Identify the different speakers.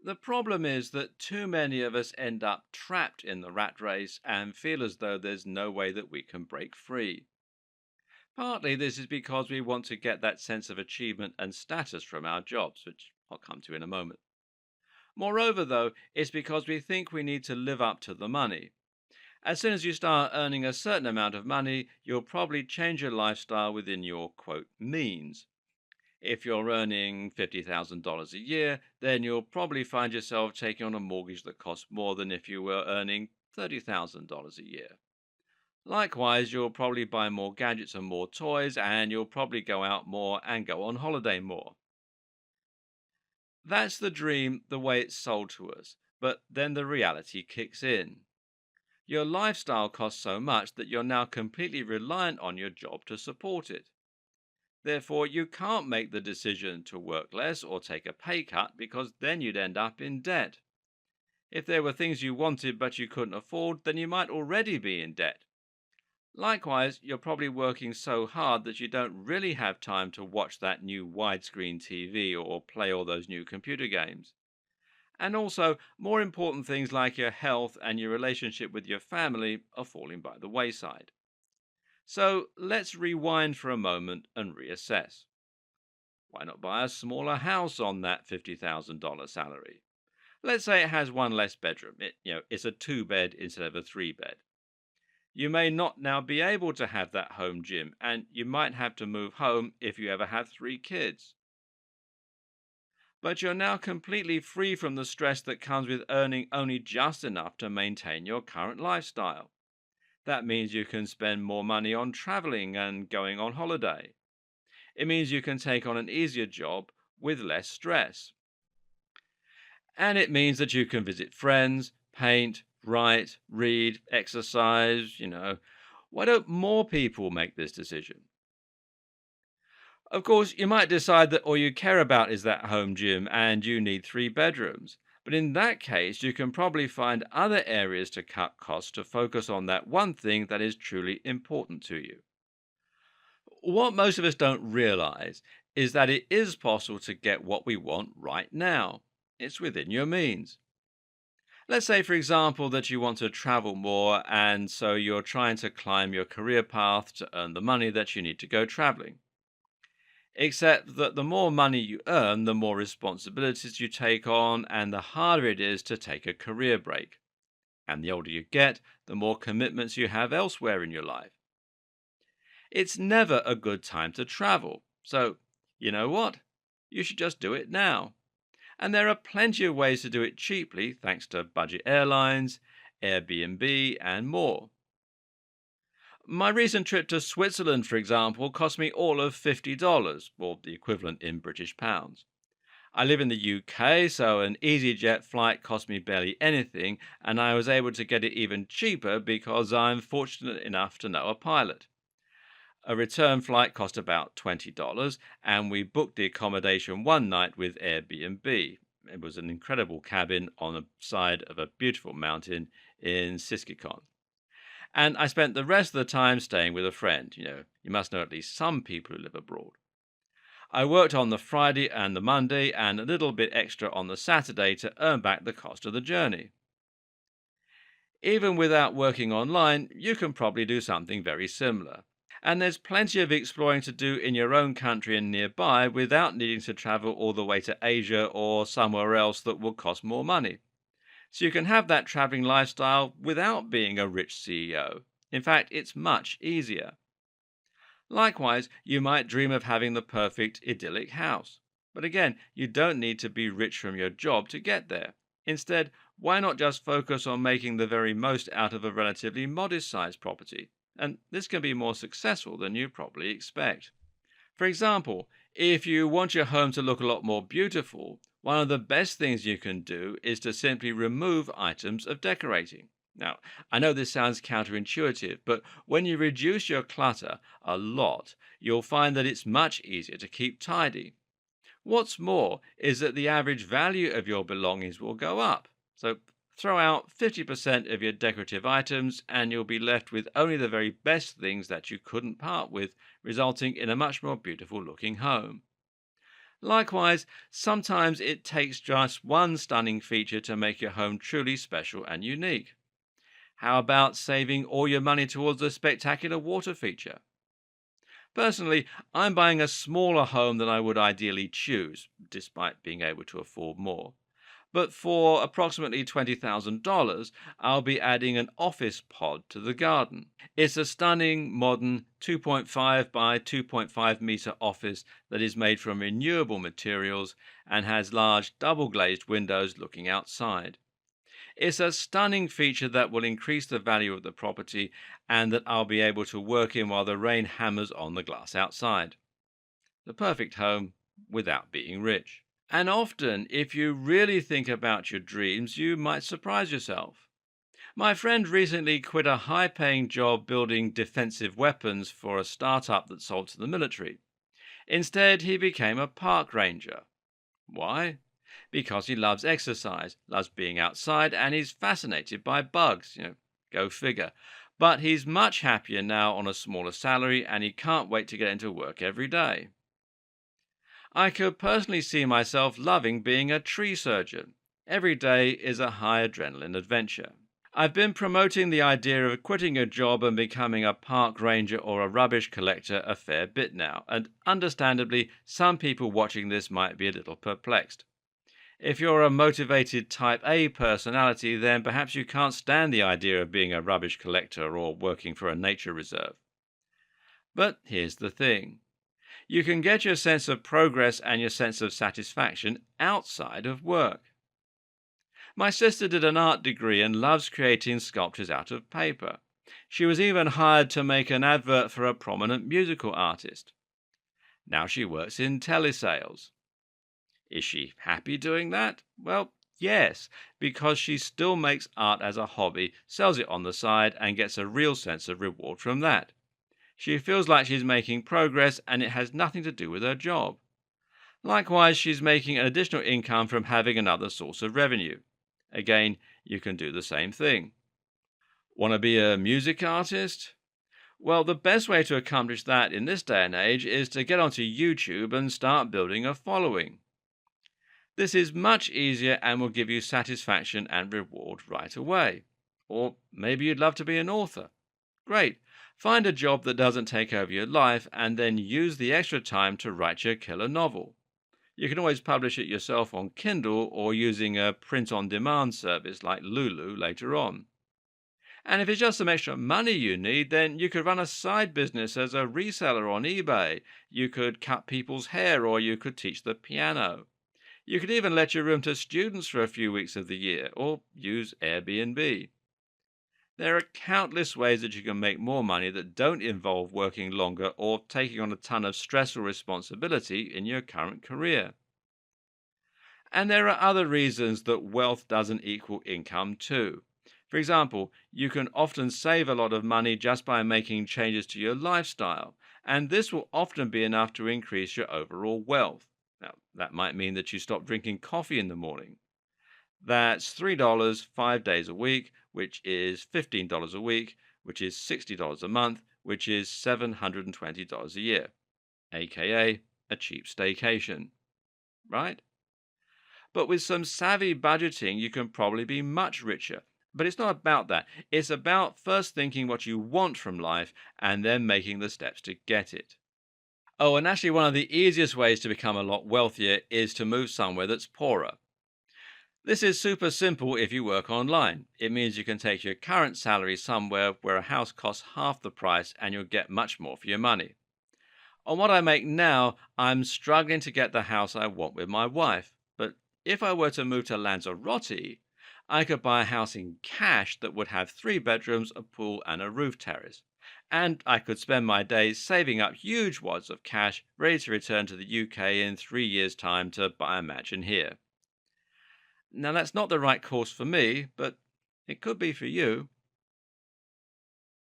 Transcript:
Speaker 1: The problem is that too many of us end up trapped in the rat race and feel as though there's no way that we can break free. Partly this is because we want to get that sense of achievement and status from our jobs, which I'll come to in a moment. Moreover, though, it's because we think we need to live up to the money. As soon as you start earning a certain amount of money, you'll probably change your lifestyle within your quote means. If you're earning $50,000 a year, then you'll probably find yourself taking on a mortgage that costs more than if you were earning $30,000 a year. Likewise, you'll probably buy more gadgets and more toys, and you'll probably go out more and go on holiday more. That's the dream the way it's sold to us, but then the reality kicks in. Your lifestyle costs so much that you're now completely reliant on your job to support it. Therefore, you can't make the decision to work less or take a pay cut because then you'd end up in debt. If there were things you wanted but you couldn't afford, then you might already be in debt. Likewise, you're probably working so hard that you don't really have time to watch that new widescreen TV or play all those new computer games. And also, more important things like your health and your relationship with your family are falling by the wayside. So let's rewind for a moment and reassess. Why not buy a smaller house on that $50,000 salary? Let's say it has one less bedroom. It's a two bed instead of a three bed. You may not now be able to have that home gym, and you might have to move home if you ever have three kids. But you're now completely free from the stress that comes with earning only just enough to maintain your current lifestyle. That means you can spend more money on traveling and going on holiday. It means you can take on an easier job with less stress. And it means that you can visit friends, paint, write, read, exercise. Why don't more people make this decision? Of course, you might decide that all you care about is that home gym and you need three bedrooms. But in that case, you can probably find other areas to cut costs to focus on that one thing that is truly important to you. What most of us don't realize is that it is possible to get what we want right now. It's within your means. Let's say, for example, that you want to travel more, and so you're trying to climb your career path to earn the money that you need to go traveling. Except that the more money you earn, the more responsibilities you take on, and the harder it is to take a career break. And the older you get, the more commitments you have elsewhere in your life. It's never a good time to travel. So, you know what? You should just do it now. And there are plenty of ways to do it cheaply thanks to budget airlines, Airbnb, and more. My recent trip to Switzerland, for example, cost me all of $50, or the equivalent in British pounds. I live in the UK, so an EasyJet flight cost me barely anything, and I was able to get it even cheaper because I'm fortunate enough to know a pilot. A return flight cost about $20, and we booked the accommodation one night with Airbnb. It was an incredible cabin on the side of a beautiful mountain in Siskikon. And I spent the rest of the time staying with a friend. You must know at least some people who live abroad. I worked on the Friday and the Monday and a little bit extra on the Saturday to earn back the cost of the journey. Even without working online, you can probably do something very similar. And there's plenty of exploring to do in your own country and nearby without needing to travel all the way to Asia or somewhere else that will cost more money. So you can have that traveling lifestyle without being a rich CEO. In fact, it's much easier. Likewise, you might dream of having the perfect idyllic house. But again, you don't need to be rich from your job to get there. Instead, why not just focus on making the very most out of a relatively modest sized property? And this can be more successful than you probably expect. For example, if you want your home to look a lot more beautiful, one of the best things you can do is to simply remove items of decorating. Now, I know this sounds counterintuitive, but when you reduce your clutter a lot, you'll find that it's much easier to keep tidy. What's more is that the average value of your belongings will go up. So throw out 50% of your decorative items and you'll be left with only the very best things that you couldn't part with, resulting in a much more beautiful looking home. Likewise, sometimes it takes just one stunning feature to make your home truly special and unique. How about saving all your money towards a spectacular water feature? Personally, I'm buying a smaller home than I would ideally choose, despite being able to afford more. But for approximately $20,000, I'll be adding an office pod to the garden. It's a stunning, modern 2.5 by 2.5 meter office that is made from renewable materials and has large double glazed windows looking outside. It's a stunning feature that will increase the value of the property and that I'll be able to work in while the rain hammers on the glass outside. The perfect home without being rich. And often, if you really think about your dreams, you might surprise yourself. My friend recently quit a high paying job building defensive weapons for a startup that sold to the military. Instead, he became a park ranger. Why? Because he loves exercise, loves being outside, and he's fascinated by bugs. Go figure. But he's much happier now on a smaller salary and he can't wait to get into work every day. I could personally see myself loving being a tree surgeon. Every day is a high adrenaline adventure. I've been promoting the idea of quitting a job and becoming a park ranger or a rubbish collector a fair bit now, and understandably, some people watching this might be a little perplexed. If you're a motivated type A personality, then perhaps you can't stand the idea of being a rubbish collector or working for a nature reserve. But here's the thing. You can get your sense of progress and your sense of satisfaction outside of work. My sister did an art degree and loves creating sculptures out of paper. She was even hired to make an advert for a prominent musical artist. Now she works in telesales. Is she happy doing that? Well, yes, because she still makes art as a hobby, sells it on the side, and gets a real sense of reward from that. She feels like she's making progress and it has nothing to do with her job. Likewise, she's making an additional income from having another source of revenue. Again, you can do the same thing. Want to be a music artist? Well, the best way to accomplish that in this day and age is to get onto YouTube and start building a following. This is much easier and will give you satisfaction and reward right away. Or maybe you'd love to be an author. Great. Find a job that doesn't take over your life and then use the extra time to write your killer novel. You can always publish it yourself on Kindle or using a print-on-demand service like Lulu later on. And if it's just some extra money you need, then you could run a side business as a reseller on eBay. You could cut people's hair or you could teach the piano. You could even let your room to students for a few weeks of the year or use Airbnb. There are countless ways that you can make more money that don't involve working longer or taking on a ton of stressful responsibility in your current career. And there are other reasons that wealth doesn't equal income too. For example, you can often save a lot of money just by making changes to your lifestyle, and this will often be enough to increase your overall wealth. Now, that might mean that you stop drinking coffee in the morning. That's $3 5 days a week, which is $15 a week, which is $60 a month, which is $720 a year, aka a cheap staycation, right? But with some savvy budgeting, you can probably be much richer. But it's not about that. It's about first thinking what you want from life and then making the steps to get it. Oh, and actually, one of the easiest ways to become a lot wealthier is to move somewhere that's poorer. This is super simple if you work online. It means you can take your current salary somewhere where a house costs half the price and you'll get much more for your money. On what I make now, I'm struggling to get the house I want with my wife. But if I were to move to Lanzarote, I could buy a house in cash that would have 3 bedrooms, a pool, and a roof terrace. And I could spend my days saving up huge wads of cash ready to return to the UK in 3 years' time to buy a mansion here. Now, that's not the right course for me, but it could be for you.